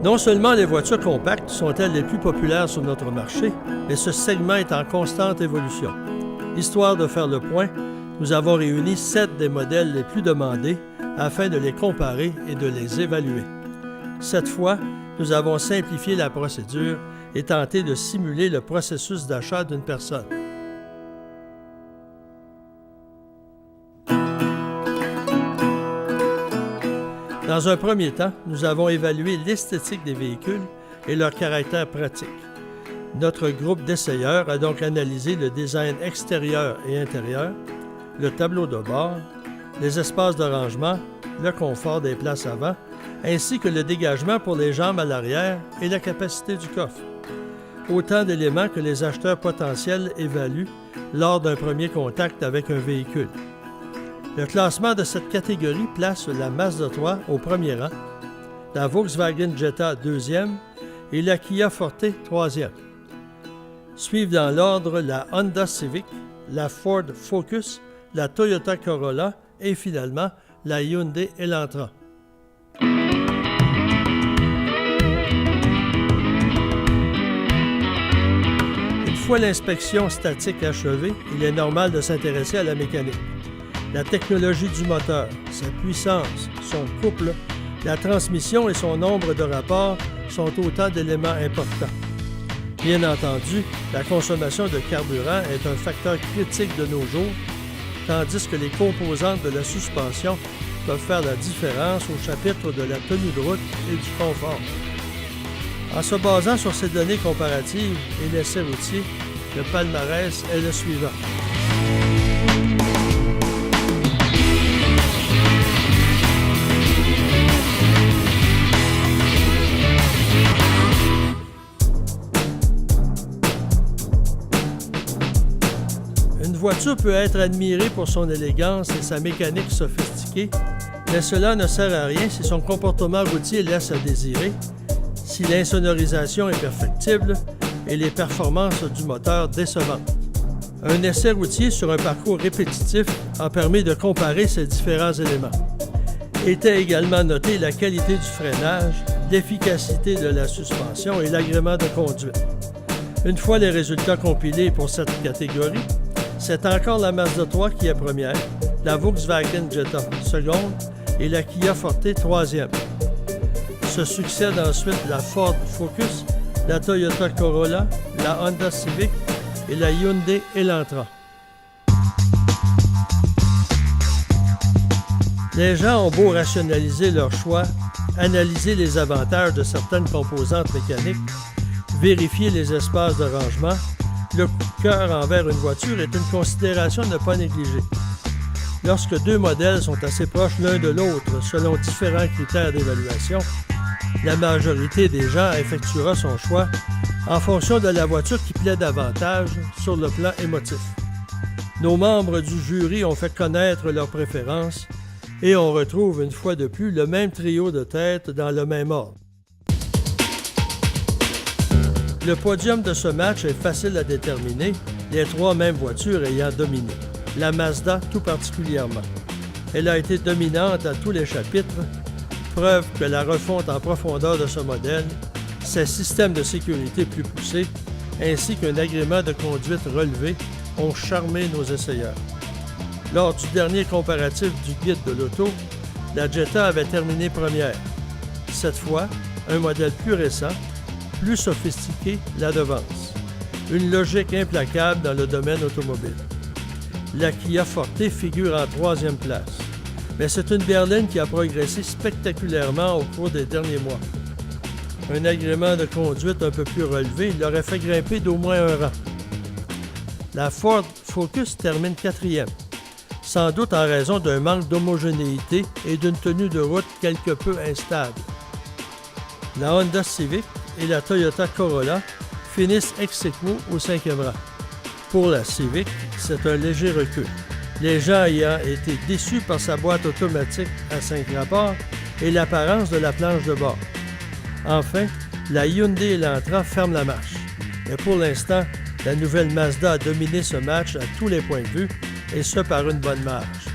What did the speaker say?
Non seulement les voitures compactes sont-elles les plus populaires sur notre marché, mais ce segment est en constante évolution. Histoire de faire le point, nous avons réuni 7 des modèles les plus demandés afin de les comparer et de les évaluer. Cette fois, nous avons simplifié la procédure et tenté de simuler le processus d'achat d'une personne. Dans un premier temps, nous avons évalué l'esthétique des véhicules et leur caractère pratique. Notre groupe d'essayeurs a donc analysé le design extérieur et intérieur, le tableau de bord, les espaces de rangement, le confort des places avant, ainsi que le dégagement pour les jambes à l'arrière et la capacité du coffre. Autant d'éléments que les acheteurs potentiels évaluent lors d'un premier contact avec un véhicule. Le classement de cette catégorie place la Mazda 3 au premier rang, la Volkswagen Jetta deuxième et la Kia Forte troisième. Suivent dans l'ordre la Honda Civic, la Ford Focus, la Toyota Corolla et finalement la Hyundai Elantra. Une fois l'inspection statique achevée, il est normal de s'intéresser à la mécanique. La technologie du moteur, sa puissance, son couple, la transmission et son nombre de rapports sont autant d'éléments importants. Bien entendu, la consommation de carburant est un facteur critique de nos jours, tandis que les composantes de la suspension peuvent faire la différence au chapitre de la tenue de route et du confort. En se basant sur ces données comparatives et l'essai routier, le palmarès est le suivant. Une voiture peut être admirée pour son élégance et sa mécanique sophistiquée, mais cela ne sert à rien si son comportement routier laisse à désirer, si l'insonorisation est perfectible et les performances du moteur décevantes. Un essai routier sur un parcours répétitif a permis de comparer ces différents éléments. Était également notée la qualité du freinage, l'efficacité de la suspension et l'agrément de conduite. Une fois les résultats compilés pour cette catégorie, c'est encore la Mazda 3 qui est première, la Volkswagen Jetta seconde et la Kia Forte troisième. Se succèdent ensuite la Ford Focus, la Toyota Corolla, la Honda Civic et la Hyundai Elantra. Les gens ont beau rationaliser leur choix, analyser les avantages de certaines composantes mécaniques, vérifier les espaces de rangement, le coup de cœur envers une voiture est une considération à ne pas négliger. Lorsque deux modèles sont assez proches l'un de l'autre selon différents critères d'évaluation, la majorité des gens effectuera son choix en fonction de la voiture qui plaît davantage sur le plan émotif. Nos membres du jury ont fait connaître leurs préférences et on retrouve une fois de plus le même trio de tête dans le même ordre. Le podium de ce match est facile à déterminer, les trois mêmes voitures ayant dominé, la Mazda tout particulièrement. Elle a été dominante à tous les chapitres, preuve que la refonte en profondeur de ce modèle, ses systèmes de sécurité plus poussés, ainsi qu'un agrément de conduite relevé ont charmé nos essayeurs. Lors du dernier comparatif du guide de l'auto, la Jetta avait terminé première. Cette fois, un modèle plus récent, plus sophistiqué, la devance. Une logique implacable dans le domaine automobile. La Kia Forte figure en troisième place, mais c'est une berline qui a progressé spectaculairement au cours des derniers mois. Un agrément de conduite un peu plus relevé l'aurait fait grimper d'au moins un rang. La Ford Focus termine quatrième, sans doute en raison d'un manque d'homogénéité et d'une tenue de route quelque peu instable. La Honda Civic et la Toyota Corolla finissent ex-aequo au cinquième rang. Pour la Civic, c'est un léger recul. Les gens ayant été déçus par sa boîte automatique à 5 rapports et l'apparence de la planche de bord. Enfin, la Hyundai Elantra ferme la marche. Mais pour l'instant, la nouvelle Mazda a dominé ce match à tous les points de vue, et ce par une bonne marge.